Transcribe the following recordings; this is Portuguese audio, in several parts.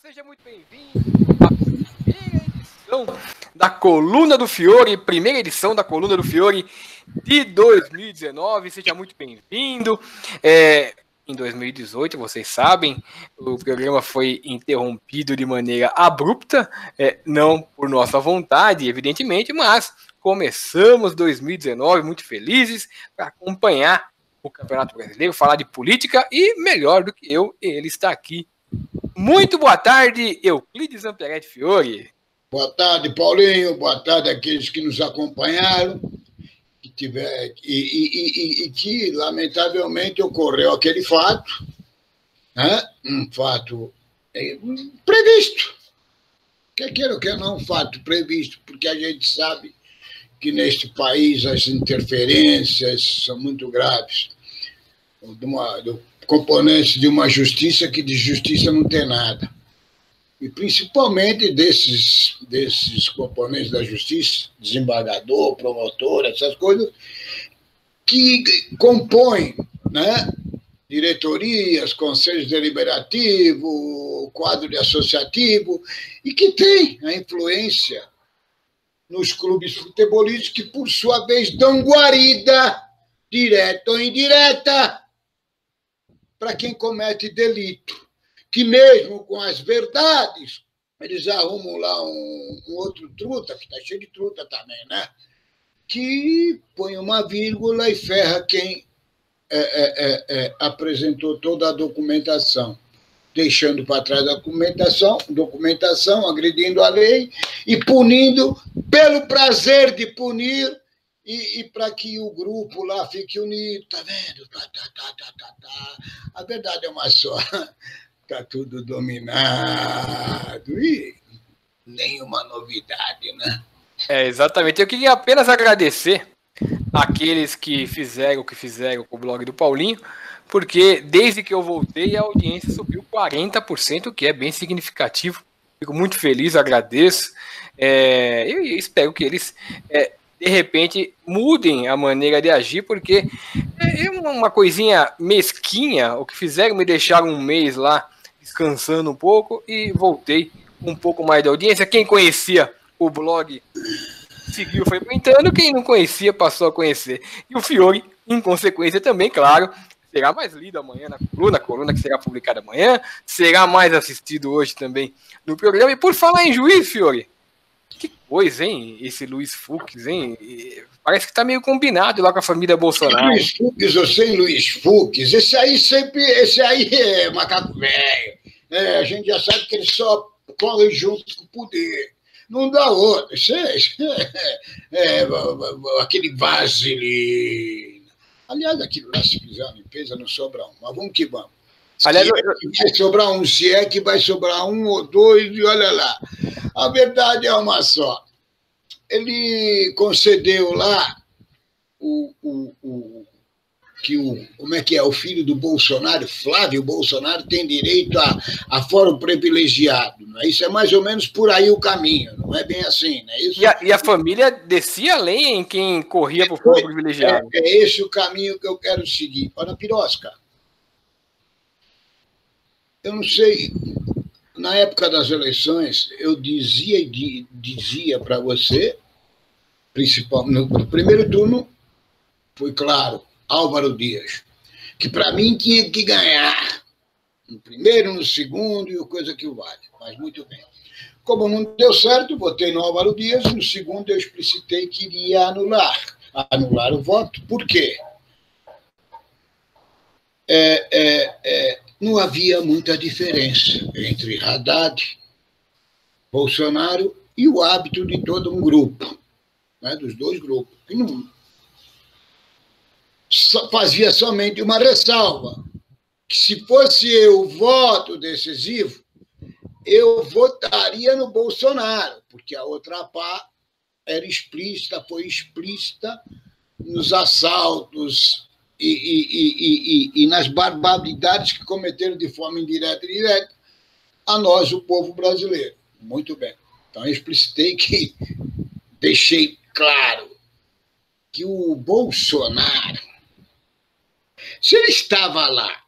seja muito bem-vindo à primeira edição da Coluna do Fiore, primeira edição da Coluna do Fiore de 2019. Seja muito bem-vindo. Em 2018, vocês sabem, o programa foi interrompido de maneira abrupta, não por nossa vontade, evidentemente, mas começamos 2019 muito felizes para acompanhar o Campeonato Brasileiro, falar de política e, melhor do que eu, ele está aqui. Muito boa tarde, Euclides Amperetti Fiore. Boa tarde, Paulinho. Boa tarde àqueles que nos acompanharam e que, lamentavelmente, ocorreu aquele fato, né? Um fato previsto. Quer queira ou quer não, um fato previsto, porque a gente sabe que neste país as interferências são muito graves. Do componente de uma justiça que de justiça não tem nada. E principalmente desses componentes da justiça, desembargador, promotor, essas coisas, que compõem, né, diretorias, conselhos deliberativos, quadro de associativo, e que tem a influência nos clubes futebolísticos que, por sua vez, dão guarida, direta ou indireta, para quem comete delito, que mesmo com as verdades, eles arrumam lá um outro truta, que está cheio de truta também, né? Que põe uma vírgula e ferra quem apresentou toda a documentação, deixando para trás a documentação, agredindo a lei e punindo pelo prazer de punir, e para que o grupo lá fique unido, tá vendo? A verdade é uma só. Está tudo dominado. E nenhuma novidade, né? Exatamente. Eu queria apenas agradecer àqueles que fizeram o que fizeram com o blog do Paulinho, porque desde que eu voltei a audiência subiu 40%, que é bem significativo. Fico muito feliz, agradeço. Eu espero que eles... de repente, mudem a maneira de agir, porque é uma coisinha mesquinha. O que fizeram, me deixaram um mês lá, descansando um pouco, e voltei com um pouco mais de audiência. Quem conhecia o blog seguiu frequentando, quem não conhecia passou a conhecer. E o Fiore, em consequência também, claro, será mais lido amanhã na coluna que será publicada amanhã, será mais assistido hoje também no programa. E por falar em juiz, Fiore, que coisa, hein? Esse Luiz Fux, hein? Parece que tá meio combinado lá com a família Bolsonaro. Luiz Fux ou sem Luiz Fux, esse aí é macaco velho. A gente já sabe que ele só corre junto com o poder. Não dá outro. Aquele vaselina. Aliás, aquilo lá, se fizer uma limpeza, não sobra um. Mas vamos que vamos. Aliás, vai sobrar um, se é que vai sobrar um ou dois, e olha lá. A verdade é uma só. Ele concedeu lá como é que é? O filho do Bolsonaro, Flávio Bolsonaro, tem direito a fórum privilegiado. Não é? Isso é mais ou menos por aí o caminho, não é bem assim. Não é isso? E a família descia além em quem corria por fórum privilegiado. É esse o caminho que eu quero seguir. Para Pirosca, eu não sei, na época das eleições, eu dizia para você, principalmente no primeiro turno, foi claro, Álvaro Dias, que para mim tinha que ganhar no primeiro, no segundo e coisa que vale, mas muito bem. Como não deu certo, votei no Álvaro Dias e no segundo eu explicitei que iria anular o voto. Por quê? Não havia muita diferença entre Haddad, Bolsonaro e o hábito de todo um grupo, né, dos dois grupos, que não fazia somente uma ressalva, que se fosse eu o voto decisivo, eu votaria no Bolsonaro, porque a outra pá era explícita, foi explícita nos assaltos e nas barbaridades que cometeram de forma indireta e direta a nós, o povo brasileiro. Muito bem. Então, eu explicitei que deixei claro que o Bolsonaro, se ele estava lá,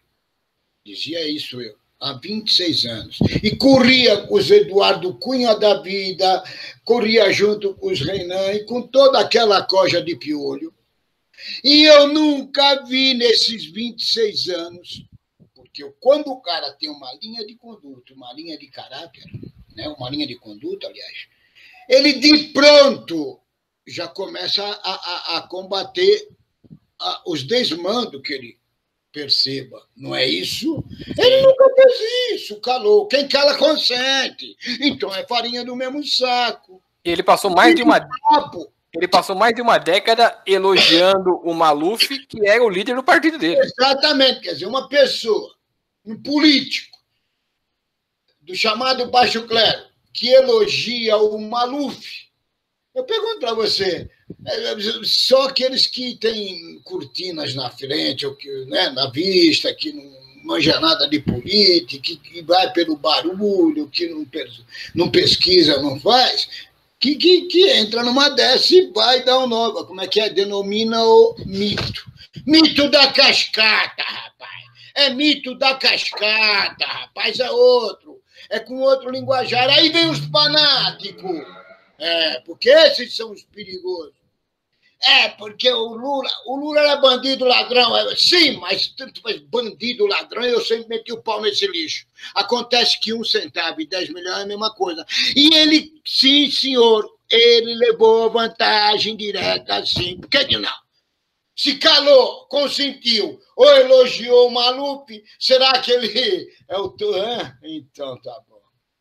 dizia isso eu, há 26 anos. E corria com os Eduardo Cunha da vida, corria junto com os Renan e com toda aquela coja de piolho. E eu nunca vi nesses 26 anos, porque quando o cara tem uma linha de conduta, uma linha de caráter, né, uma linha de conduta, aliás, ele de pronto já começa a combater os desmandos que ele perceba, não é isso? Ele nunca fez isso, calou. Quem cala consente. Então é farinha do mesmo saco. Ele passou mais de uma década elogiando o Maluf, que era o líder do partido dele. Exatamente, quer dizer, uma pessoa, um político do chamado baixo clero, que elogia o Maluf. Eu pergunto para você, só aqueles que têm cortinas na frente, ou que, né, na vista, que não manja nada de política, que vai pelo barulho, que não pesquisa, não faz, que entra numa dessa e vai dar um nome. Como é que é? Denomina o mito. Mito da cascata, rapaz. É mito da cascata, rapaz, é outro. É com outro linguajar. Aí vem os fanáticos. Porque esses são os perigosos. Porque o Lula era bandido ladrão. Sim, mas tanto faz bandido ladrão, eu sempre meti o pau nesse lixo. Acontece que 1 centavo e 10 milhões é a mesma coisa. E ele, sim, senhor, ele levou vantagem direta, sim. Por que não? Se calou, consentiu, ou elogiou o Maluf, será que ele é o... Então, tá bom.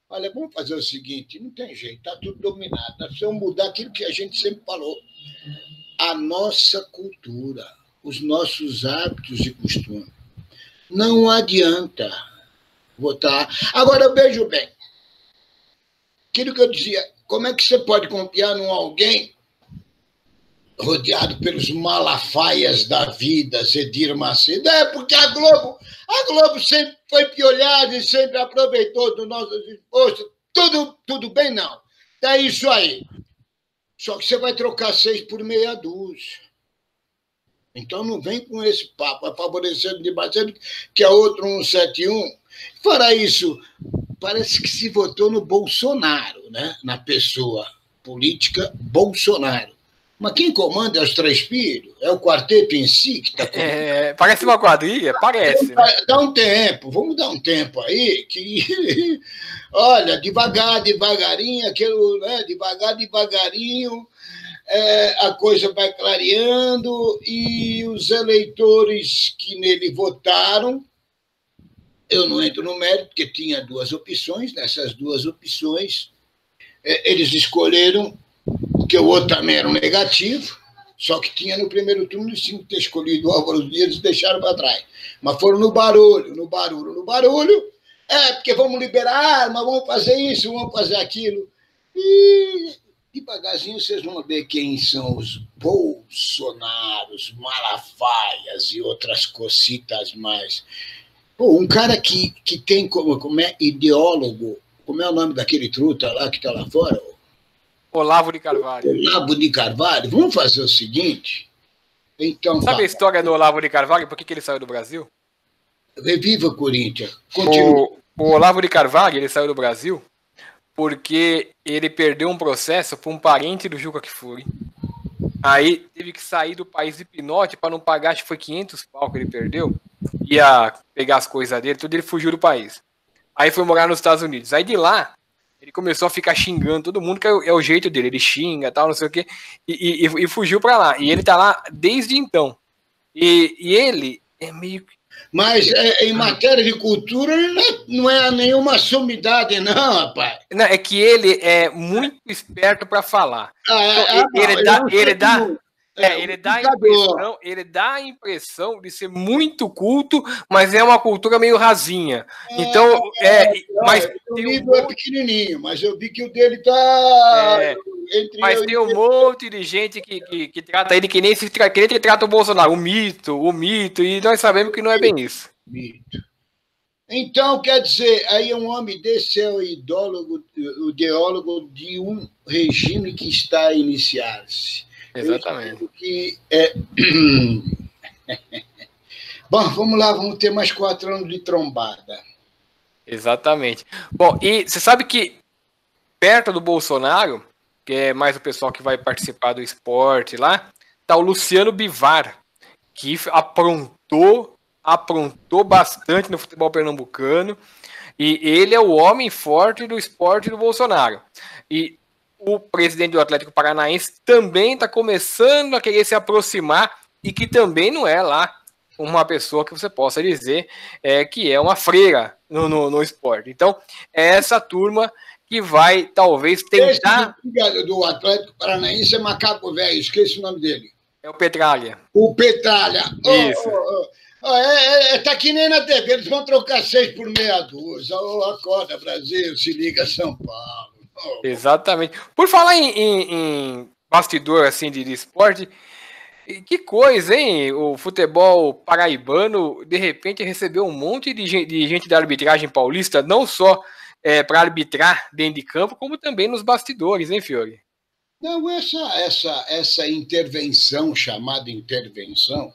Olha, vamos fazer o seguinte, não tem jeito, está tudo dominado. Nós precisamos mudar aquilo que a gente sempre falou. A nossa cultura, os nossos hábitos e costumes. Não adianta votar. Agora, eu vejo bem. Aquilo que eu dizia, como é que você pode confiar em alguém rodeado pelos malafaias da vida, Zedir Macedo? Porque a Globo sempre foi piolhada e sempre aproveitou dos nossos impostos. Tudo bem, não. É isso aí. Só que você vai trocar 6 por meia dúzia. Então não vem com esse papo, é favorecendo de Macedo, que é outro 171. Fora isso, parece que se votou no Bolsonaro, né? Na pessoa política Bolsonaro. Mas quem comanda é os 3 filhos? É o quarteto em si que está comandando? Parece uma quadrilha, parece. Dá um tempo, vamos dar um tempo aí, que, olha, devagarinho, aquilo, né, devagarinho, a coisa vai clareando e os eleitores que nele votaram, eu não entro no mérito, porque tinha 2 opções, nessas 2 opções, eles escolheram, porque o outro também era um negativo, só que tinha no primeiro turno, eles tinham que ter escolhido o Álvaro Dias e deixaram para trás. Mas foram no barulho, porque vamos liberar arma, vamos fazer isso, vamos fazer aquilo. E devagarzinho vocês vão ver quem são os Bolsonaros, Malafaias e outras cocitas mais. Pô, um cara que tem como é ideólogo, como é o nome daquele truta lá que está lá fora? Olavo de Carvalho. Olavo de Carvalho. Vamos fazer o seguinte. Então, sabe a história do Olavo de Carvalho? Por que ele saiu do Brasil? Reviva Corinthians. Continua. O Olavo de Carvalho, ele saiu do Brasil porque ele perdeu um processo para um parente do Juca Kfouri. Aí teve que sair do país de pinote para não pagar, acho que foi 500 pau que ele perdeu. Ia pegar as coisas dele, tudo, ele fugiu do país. Aí foi morar nos Estados Unidos. Aí de lá, ele começou a ficar xingando todo mundo, que é o jeito dele. Ele xinga, tal, não sei o quê. E fugiu para lá. E ele tá lá desde então. E ele é meio... Mas em matéria de cultura, ele não é nenhuma sumidade, não, rapaz. Não, é que ele é muito esperto para falar. Ele dá a impressão de ser muito culto, mas é uma cultura meio rasinha. Então, mas o livro é pequenininho, mas eu vi que o dele tá mas tem um monte de gente que trata ele que nem ele trata o Bolsonaro, o mito, e nós sabemos que não é bem isso. Mito. Então, quer dizer, aí um homem desse é o ideólogo de um regime que está a iniciar-se. Exatamente. Bom, vamos lá, vamos ter mais 4 anos de trombada. Exatamente. Bom, e você sabe que perto do Bolsonaro, que é mais o pessoal que vai participar do esporte lá, tá o Luciano Bivar, que aprontou bastante no futebol pernambucano, e ele é o homem forte do esporte do Bolsonaro. E o presidente do Atlético Paranaense também está começando a querer se aproximar, e que também não é lá uma pessoa que você possa dizer que é uma freira no esporte. Então, é essa turma que vai, talvez, tentar... Esse do Atlético Paranaense é Macaco Velho, esqueci o nome dele. É o Petralha. O Petralha. Isso. Tá que nem na TV, eles vão trocar 6 por meia dúzia. Acorda, Brasil, se liga, São Paulo. Exatamente. Por falar em bastidor assim de esporte, que coisa, hein? O futebol paraibano, de repente, recebeu um monte de gente da arbitragem paulista, não só para arbitrar dentro de campo, como também nos bastidores, hein, Fiore? Não, essa intervenção, chamada intervenção,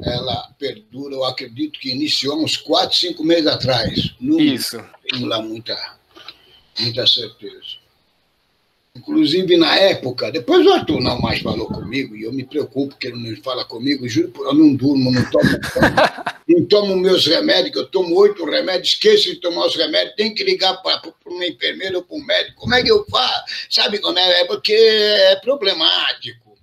ela perdura, eu acredito que iniciou uns 4, 5 meses atrás. Isso. Tenho lá muita certeza. Inclusive, na época, depois o Arthur não mais falou comigo, e eu me preocupo que ele não fala comigo, juro, eu não durmo, não tomo meus remédios, que eu tomo 8 remédios, esqueço de tomar os remédios, tenho que ligar para uma enfermeira ou para um médico, como é que eu faço? Sabe como é? É porque é problemático.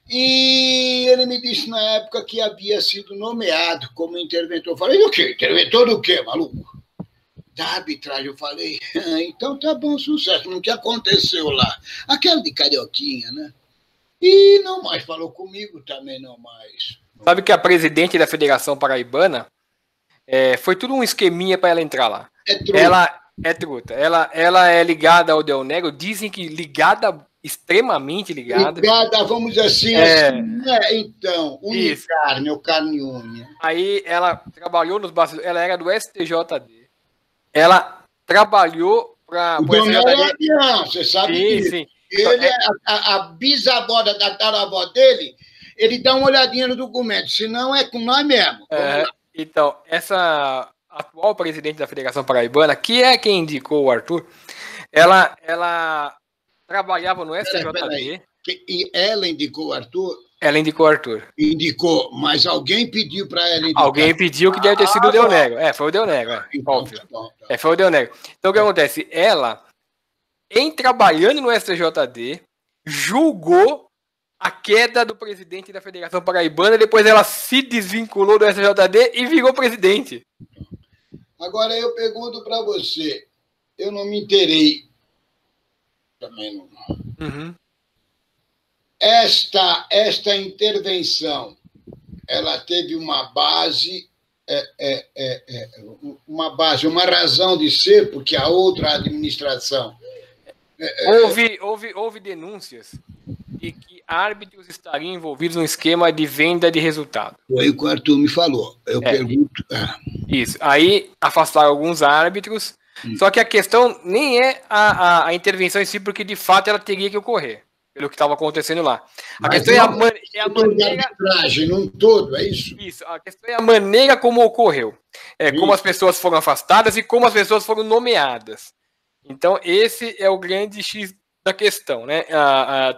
E ele me disse na época que havia sido nomeado como interventor. Eu falei, o quê? Interventor do quê, maluco? Da arbitragem. Eu falei, então tá bom, sucesso. O que aconteceu lá? Aquela de carioquinha, né? E não mais falou comigo também, não mais. Sabe que a presidente da Federação Paraibana foi tudo um esqueminha para ela entrar lá. É truta. Ela é truta. Ela é ligada ao Del Negro, dizem que extremamente ligada. Ligada, vamos dizer assim, então, unicar, meu carne e unha. Aí ela trabalhou nos bastidores, ela era do STJD. Ela trabalhou para o STJD. Você sabe disso. Sim. Ele, a bisavó da tataravó dele, ele dá uma olhadinha no documento, senão é com nós mesmo. Então, essa atual presidente da Federação Paraibana, que é quem indicou o Arthur, ela trabalhava no STJD. E ela indicou o Arthur? Ela indicou o Arthur. Indicou, mas alguém pediu para ela indicar. Alguém pediu, que deve ter sido o Del Negro. Foi o Del Negro, óbvio. Tá. Foi o Del Negro. Então, o que acontece? Ela, trabalhando no STJD, julgou a queda do presidente da Federação Paraibana, depois ela se desvinculou do STJD e virou presidente. Agora, eu pergunto para você, eu não me inteirei também não. Uhum. Esta intervenção, ela teve uma base, uma razão de ser, porque a outra administração... Houve denúncias de que árbitros estariam envolvidos num esquema de venda de resultado. Foi o que o Arthur me falou. Eu pergunto... Isso. Aí afastaram alguns árbitros, só que a questão nem é a intervenção em si, porque de fato ela teria que ocorrer, pelo que estava acontecendo lá. A questão é a maneira... arbitragem, não todo, é isso? Isso, a questão é a maneira como ocorreu. Como as pessoas foram afastadas e como as pessoas foram nomeadas. Então, esse é o grande X da questão, né?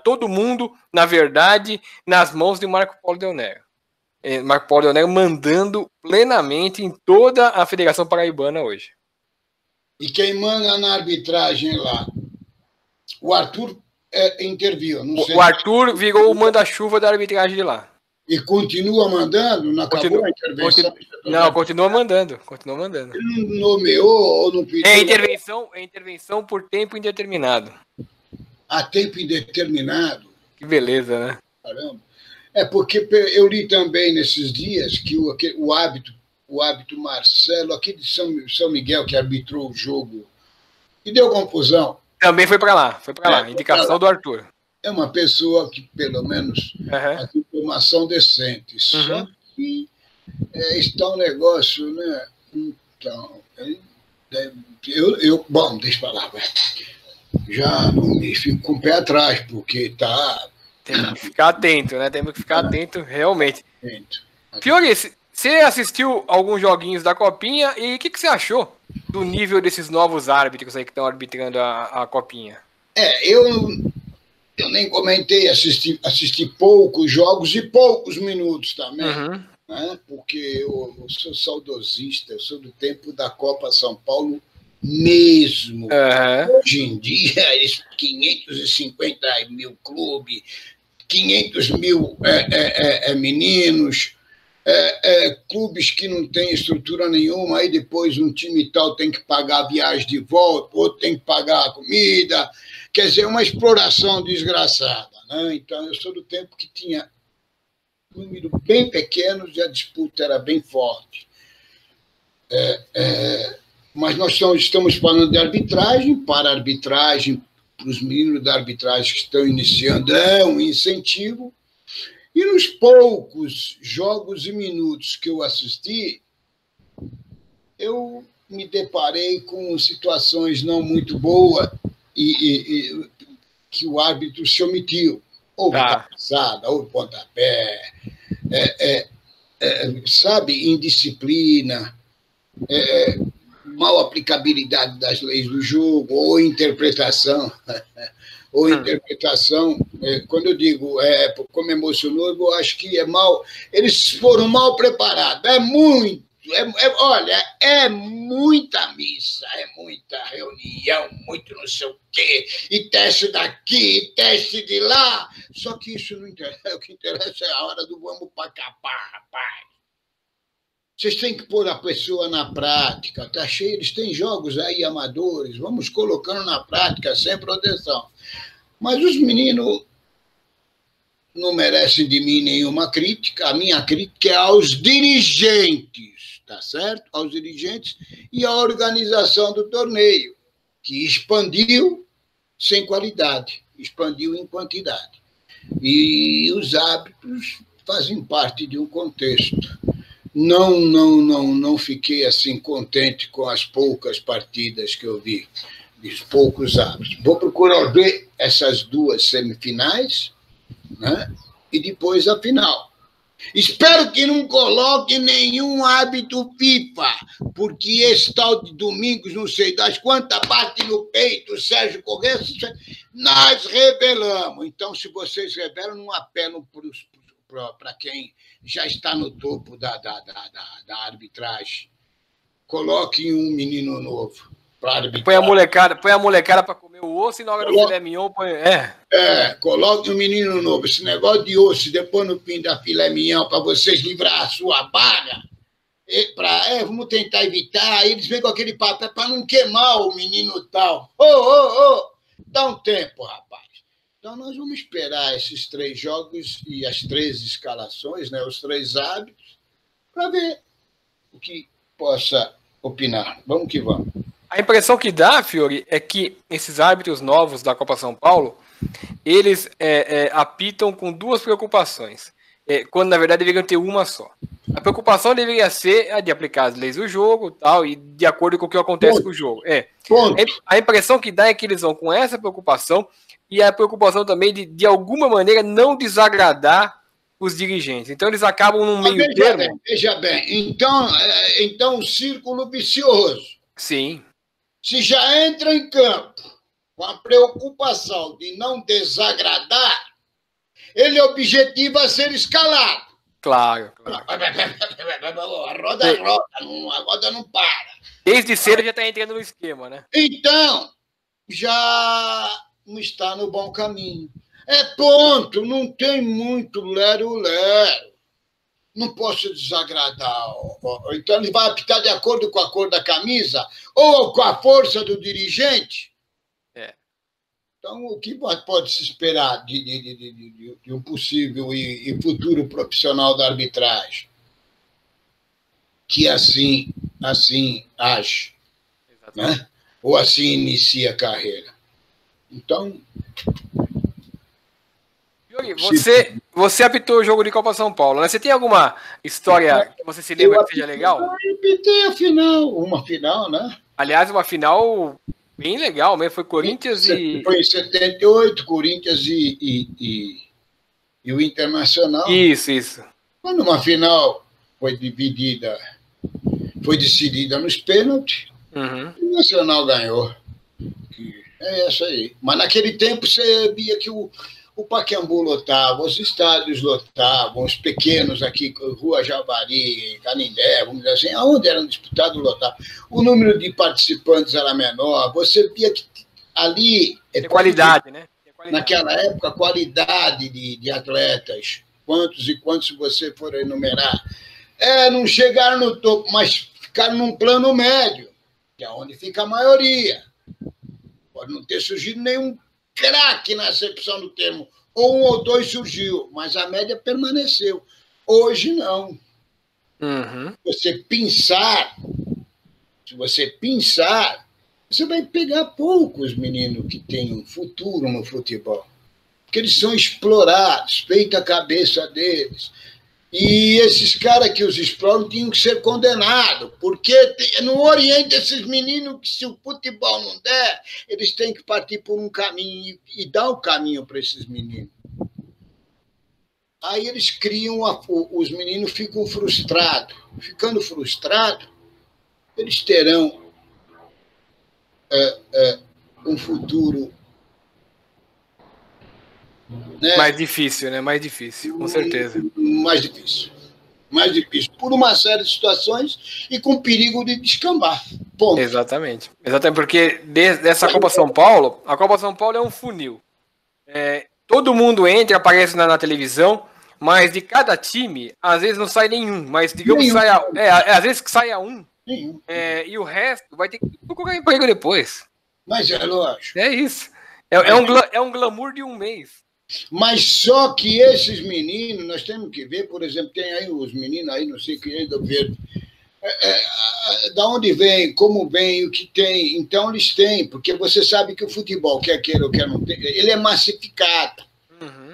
Todo mundo, na verdade, nas mãos de Marco Polo Del Negro. Marco Polo Del Negro mandando plenamente em toda a Federação Paraibana hoje. E quem manda na arbitragem lá? O Arthur interviu. Não sei o Arthur virou o manda-chuva da arbitragem de lá. E continua mandando? Não acabou a intervenção? Não, continua mandando. Ele não nomeou ou não pediu? É intervenção por tempo indeterminado. A tempo indeterminado? Que beleza, né? Caramba. Porque eu li também nesses dias que o hábito Marcelo, aqui de São Miguel, que arbitrou o jogo, e deu confusão. Também foi para lá, indicação do Arthur. É uma pessoa que, pelo menos, faz informação decente. Só que está um negócio, né? Então, bom, deixa eu falar, já não me fico com o pé atrás, porque tá... Tem que ficar atento, né? Temos que ficar atento, realmente. Fiore, você assistiu alguns joguinhos da Copinha e o que você achou do nível desses novos árbitros aí que estão arbitrando a Copinha? Eu nem comentei, assisti poucos jogos e poucos minutos também, né? Porque eu sou saudosista, eu sou do tempo da Copa São Paulo mesmo. Hoje em dia, 550 mil clubes, 500 mil meninos, clubes que não têm estrutura nenhuma, aí depois um time tal tem que pagar a viagem de volta, outro tem que pagar a comida. Quer dizer, uma exploração desgraçada, né? Então, eu sou do tempo que tinha um número bem pequeno e a disputa era bem forte. Mas nós estamos falando de arbitragem, para os meninos da arbitragem que estão iniciando, é um incentivo. E nos poucos jogos e minutos que eu assisti, eu me deparei com situações não muito boas, que o árbitro se omitiu. Houve cabeçada, houve pontapé, sabe, indisciplina, mal aplicabilidade das leis do jogo, ou interpretação. Quando eu digo como emocionou, eu acho que é mal. Eles foram mal preparados. Olha, é muita missa, é muita reunião, muito não sei o quê, e teste daqui, teste de lá. Só que isso não interessa. O que interessa é a hora do vamos para capar, rapaz. Vocês têm que pôr a pessoa na prática. Tá cheio, eles têm jogos aí amadores, vamos colocando na prática, sem proteção. Mas os meninos não merecem de mim nenhuma crítica. A minha crítica é aos dirigentes. Tá certo? Aos dirigentes e à organização do torneio, que expandiu sem qualidade, expandiu em quantidade. E os árbitros fazem parte de um contexto. Não fiquei assim contente com as poucas partidas que eu vi, dos poucos árbitros. Vou procurar ver essas duas semifinais, né? E depois a final. Espero que não coloque nenhum árbitro FIFA, porque esse tal de Domingos, não sei das quantas, bate no peito, Sérgio Corrêa, nós revelamos. Então, se vocês revelam, não apelam para quem já está no topo da arbitragem. Coloquem um menino novo para arbitrar. Põe a molecada para comer o osso e na hora do filé mignon põe... Coloque um menino novo. Esse negócio de osso, depois no fim da filé mignon, para vocês livrar a sua baga, vamos tentar evitar. Aí eles vêm com aquele papel para não queimar o menino tal. Dá um tempo, rapaz. Então, nós vamos esperar esses 3 jogos e as 3 escalações, né, os 3 árbitros, para ver o que possa opinar. Vamos que vamos. A impressão que dá, Fiore, é que esses árbitros novos da Copa São Paulo, eles apitam com 2 preocupações, quando na verdade deveriam ter uma só. A preocupação deveria ser a de aplicar as leis do jogo tal, e de acordo com o que acontece com o jogo. A impressão que dá é que eles vão com essa preocupação e a preocupação também de alguma maneira não desagradar os dirigentes. Então eles acabam num meio termo. Veja bem, então um círculo vicioso. Sim. Se já entra em campo com a preocupação de não desagradar, ele objetiva ser escalado. Claro. A roda não para. Desde cedo já está entrando no esquema, né? Então, já não está no bom caminho. Ponto, não tem muito lero-lero. Não posso desagradar. Então, ele vai apitar de acordo com a cor da camisa ou com a força do dirigente? Então, o que pode se esperar de um possível e futuro profissional da arbitragem? Que assim age, né? Ou assim inicia a carreira. Então... Você apitou o jogo de Copa São Paulo, né? Você tem alguma história que você se lembra que seja legal? Eu apitei a final, uma final, né? Aliás, uma final bem legal mesmo, foi Corinthians e... Foi em 78, Corinthians e o Internacional. Isso. Quando uma final foi decidida nos pênaltis, O Nacional ganhou. É isso aí. Mas naquele tempo você via que o Pacaembu lotava, os estádios lotavam, os pequenos aqui, Rua Javari, Canindé, vamos dizer assim, aonde eram disputados lotavam. O número de participantes era menor, você via que ali... Tem qualidade, né? Tem qualidade. Naquela época, a qualidade de atletas, quantos e quantos você for enumerar, não chegaram no topo, mas ficaram num plano médio, que é onde fica a maioria. Pode não ter surgido nenhum craque na acepção do termo, ou um ou dois surgiu, mas a média permaneceu. Hoje, não. Se você pensar, você vai pegar poucos meninos que têm um futuro no futebol, porque eles são explorados, feita a cabeça deles. E esses caras que os exploram tinham que ser condenados, porque não orienta esses meninos que, se o futebol não der, eles têm que partir por um caminho e dar o caminho para esses meninos. Aí eles criam, os meninos ficam frustrados. Ficando frustrados, eles terão um futuro... Né? Mais difícil, né? Mais difícil, com certeza. Mais difícil. Por uma série de situações e com perigo de descambar. Ponto. Exatamente. Porque dessa Copa São Paulo, a Copa São Paulo é um funil. Todo mundo entra, aparece na televisão, mas de cada time, às vezes não sai nenhum. Mas digamos que sai às vezes que sai um. E o resto vai ter que procurar emprego depois. Mas é lógico. É isso. É um glamour de um mês. Mas só que esses meninos, nós temos que ver, por exemplo, tem aí os meninos aí, não sei quem é do verde, da onde vem, como vem, o que tem. Então eles têm, porque você sabe que o futebol, quer queira ou quer não ter, ele é massificado.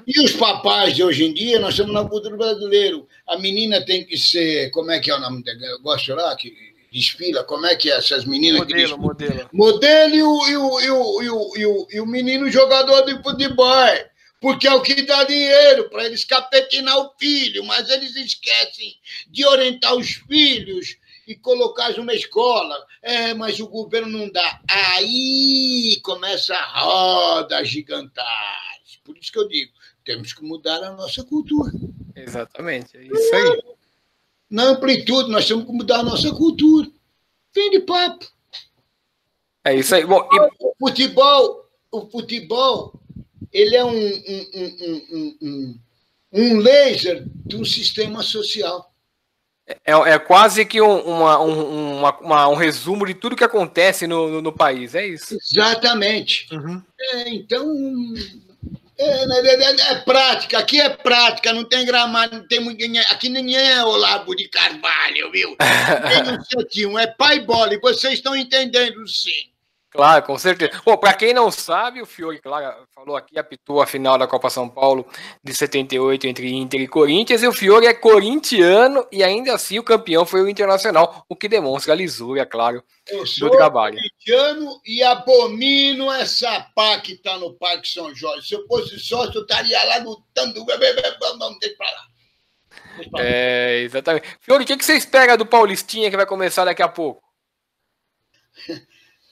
E os papais de hoje em dia, nós estamos na cultura brasileira. A menina tem que ser, como é que é o nome dela? Eu gosto lá, que desfila, como é que é essas meninas modelo. Modelo e o menino jogador de futebol. Porque é o que dá dinheiro para eles capetinar o filho, mas eles esquecem de orientar os filhos e colocar numa escola. Mas o governo não dá. Aí começa a roda gigantesca. Por isso que eu digo, temos que mudar a nossa cultura. Exatamente, é isso aí. Na amplitude, nós temos que mudar a nossa cultura. Fim de papo. É isso aí. Bom, o futebol ele é um laser do sistema social. É quase que um resumo de tudo que acontece no país, é isso. Exatamente. Então, é prática, aqui é prática, não tem gramado, não tem ninguém, aqui ninguém é Olavo de Carvalho, viu? É pai bola, e vocês estão entendendo, sim. Claro, com certeza. Bom, para quem não sabe, o Fiore, claro, falou aqui, apitou a final da Copa São Paulo de 78 entre Inter e Corinthians, e o Fiore é corintiano e ainda assim o campeão foi o Internacional, o que demonstra a lisura, claro, do trabalho. Eu sou corintiano e abomino essa pá que está no Parque São Jorge. Se eu fosse sócio, eu estaria lá lutando. Deixa pra lá. Exatamente. Fiore, o que você espera do Paulistinha que vai começar daqui a pouco?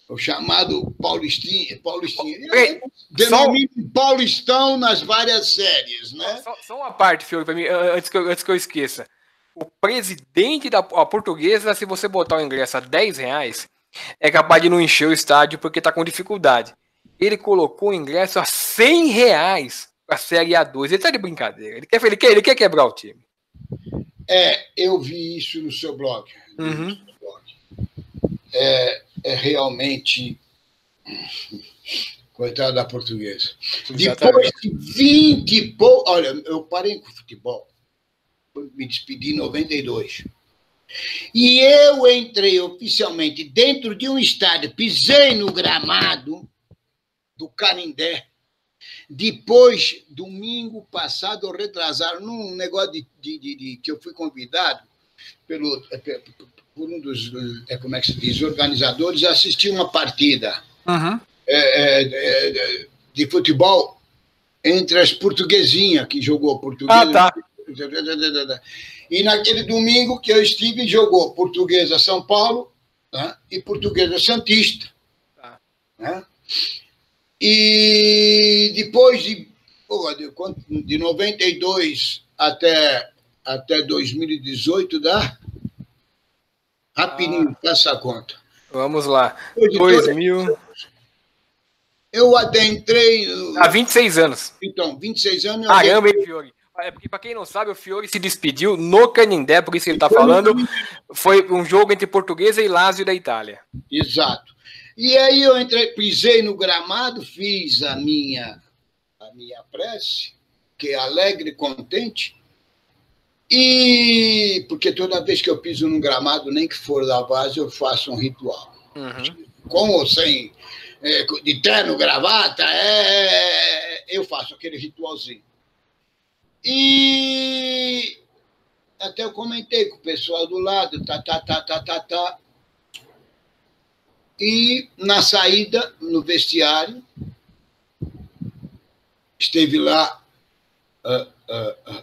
O chamado Paulistinha. Denomina Paulistão nas várias séries, né? Só uma parte, Fiore, para mim, antes que eu esqueça. O presidente da Portuguesa, se você botar o ingresso a R$10, é capaz de não encher o estádio porque está com dificuldade. Ele colocou o ingresso a R$100 para a Série A2. Ele está de brincadeira. Ele quer quebrar o time. Eu vi isso no seu blog. Realmente coitada da Portuguesa. Depois de 20 e pouco... Olha, eu parei com o futebol, me despedi em 92. E eu entrei oficialmente dentro de um estádio, pisei no gramado do Canindé. Depois, domingo passado, retrasaram num negócio que eu fui convidado por um dos, como é que se diz, organizadores, a assistir uma partida de futebol entre as portuguesinhas, que jogou Portuguesa. E naquele domingo que eu estive, jogou Portuguesa São Paulo né? E Portuguesa Santista. Tá. Né? E depois de 92 até 2018, dá? Rapidinho, passa a conta. Vamos lá. 2000. Eu adentrei. Há 26 anos. Então, 26 anos. Caramba, hein, Fiore? É porque, para quem não sabe, o Fiore se despediu no Canindé, por isso que ele está falando. Foi um jogo entre Portuguesa e Lazio da Itália. Exato. E aí eu pisei no gramado, fiz a minha prece, que é alegre e contente, e porque toda vez que eu piso no gramado, nem que for da base, eu faço um ritual. Com ou sem, de terno, gravata, eu faço aquele ritualzinho. E até eu comentei com o pessoal do lado, E na saída, no vestiário, esteve lá,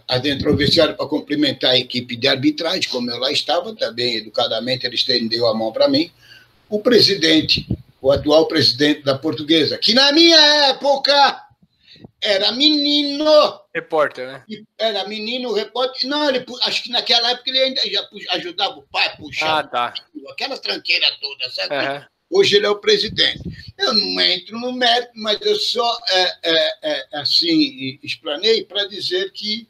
adentrou o vestiário para cumprimentar a equipe de arbitragem, como eu lá estava, também educadamente ele estendeu a mão para mim, o presidente, o atual presidente da Portuguesa, que na minha época era menino. Repórter, né? Era menino, repórter. Não, acho que naquela época ele ainda já ajudava o pai a puxar. Tá. Aquela tranqueira toda, sabe? Hoje ele é o presidente. Eu não entro no mérito, mas eu só assim explanei para dizer que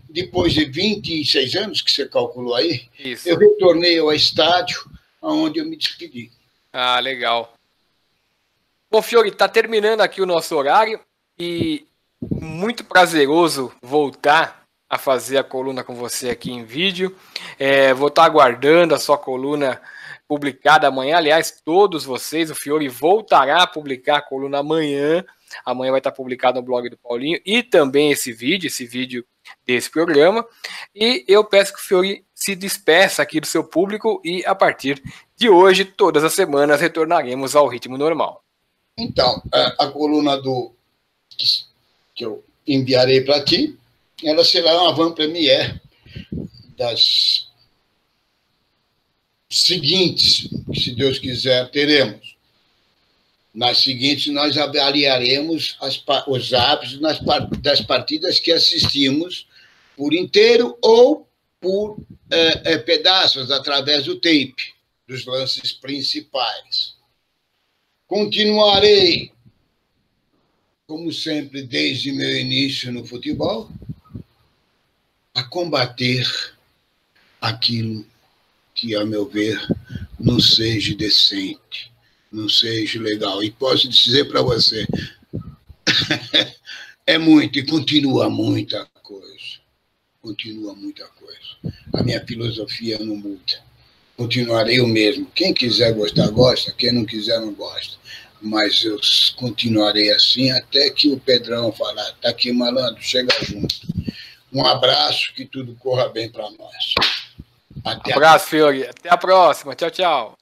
depois de 26 anos que você calculou aí, isso, eu retornei ao estádio onde eu me despedi. Ah, legal. Bom, Fiore, está terminando aqui o nosso horário e muito prazeroso voltar a fazer a coluna com você aqui em vídeo. Vou estar aguardando a sua coluna publicada amanhã. Aliás, todos vocês, o Fiore voltará a publicar a coluna amanhã. Amanhã vai estar publicado no blog do Paulinho e também esse vídeo desse programa. E eu peço que o Fiore se despeça aqui do seu público e a partir de hoje, todas as semanas, retornaremos ao ritmo normal. Então, a coluna que eu enviarei para ti, ela será uma avant-première das seguintes, que, se Deus quiser, teremos. Nas seguintes, nós avaliaremos os árbitros das partidas que assistimos por inteiro ou por pedaços, através do tape, dos lances principais. Continuarei, como sempre, desde meu início no futebol, a combater aquilo que, a meu ver, não seja decente, não seja legal. E posso dizer para você, é muito e continua muita coisa. Continua muita coisa. A minha filosofia não muda. Continuarei o mesmo. Quem quiser gostar, gosta. Quem não quiser, não gosta. Mas eu continuarei assim até que o Pedrão falar, tá aqui, malandro, chega junto. Um abraço, que tudo corra bem para nós. Abraço, Fiore. Até a próxima. Tchau, tchau.